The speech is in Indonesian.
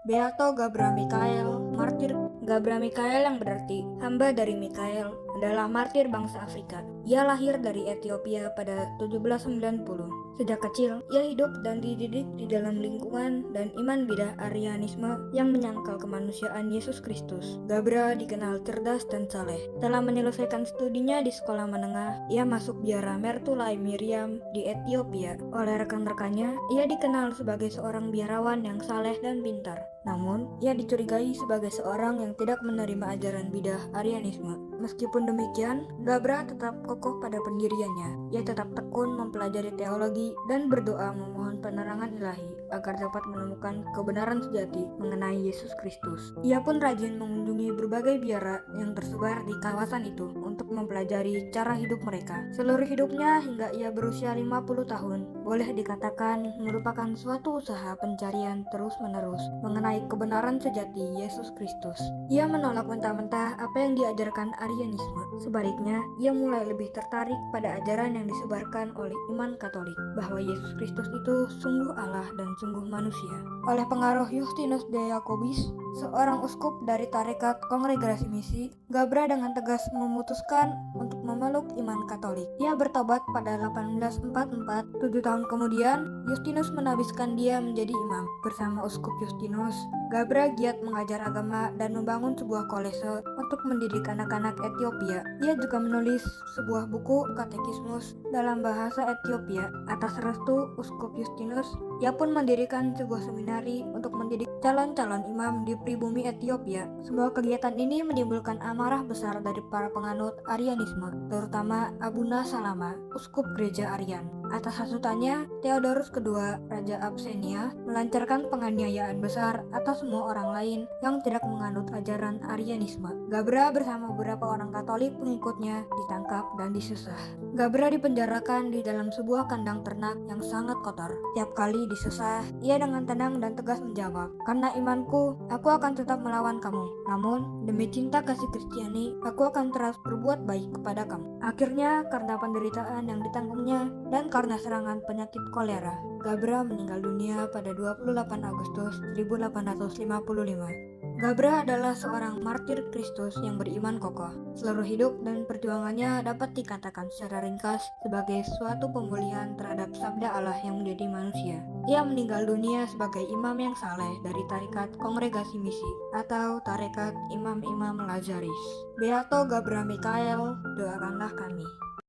Beato Gabra Mikael, martir Gabra Mikael yang berarti hamba dari Mikael, adalah martir bangsa Afrika. Ia lahir dari Ethiopia pada 1790. Sejak kecil, ia hidup dan dididik di dalam lingkungan dan iman bidah Arianisme yang menyangkal kemanusiaan Yesus Kristus. Gabra dikenal cerdas dan saleh. Setelah menyelesaikan studinya di sekolah menengah, ia masuk biara Mertulai Miriam di Ethiopia. Oleh rekan-rekannya, ia dikenal sebagai seorang biarawan yang saleh dan pintar. Namun, ia dicurigai sebagai seorang yang tidak menerima ajaran bidah Arianisme. Meskipun demikian, Gabra tetap kokoh pada pendiriannya. Ia tetap tekun mempelajari teologi dan berdoa memohon penerangan ilahi agar dapat menemukan kebenaran sejati mengenai Yesus Kristus. Ia pun rajin mengunjungi berbagai biara yang tersebar di kawasan itu untuk mempelajari cara hidup mereka. Seluruh hidupnya hingga ia berusia 50 tahun, boleh dikatakan merupakan suatu usaha pencarian terus-menerus mengenai kebenaran sejati Yesus Kristus. Ia menolak mentah-mentah apa yang diajarkan Arianisme. Sebaliknya, ia mulai lebih tertarik pada ajaran yang disebarkan oleh iman Katolik, bahwa Yesus Kristus itu sungguh Allah dan sungguh manusia. Oleh pengaruh Justinus de Jacobus, seorang uskup dari tarekat Kongregasi Misi, Gabra dengan tegas memutuskan untuk memeluk iman Katolik. Ia bertobat pada 1844. 7 tahun kemudian, Justinus menabiskan dia menjadi imam. Bersama uskup Justinus, Gabra giat mengajar agama dan membangun sebuah kolese untuk mendidik anak-anak Ethiopia. Ia juga menulis sebuah buku katekismus dalam bahasa Ethiopia. Atas restu uskup Justinus, ia pun mendirikan sebuah seminari untuk mendidik calon-calon imam di pribumi Ethiopia. Semua kegiatan ini menimbulkan amarah besar dari para penganut Arianisme, terutama Abuna Salama, uskup gereja Arian. Atas hasutannya, Theodorus II, Raja Abyssinia, melancarkan penganiayaan besar atas semua orang lain yang tidak menganut ajaran Arianisme. Gabra bersama beberapa orang Katolik pengikutnya ditangkap dan disusah. Gabra dipenjarakan di dalam sebuah kandang ternak yang sangat kotor. Tiap kali disusah, ia dengan tenang dan tegas menjawab, "Karena imanku, aku akan tetap melawan kamu. Namun, demi cinta kasih Kristiani, aku akan terus berbuat baik kepada kamu." Akhirnya, karena penderitaan yang ditanggungnya dan karena serangan penyakit kolera, Gabra meninggal dunia pada 28 Agustus 1855. Gabra adalah seorang martir Kristus yang beriman kokoh. Seluruh hidup dan perjuangannya dapat dikatakan secara ringkas sebagai suatu pemulihan terhadap sabda Allah yang menjadi manusia. Ia meninggal dunia sebagai imam yang saleh dari tarekat Kongregasi Misi atau tarekat Imam-Imam Lazaris. Beato Gabra Mikael, doakanlah kami.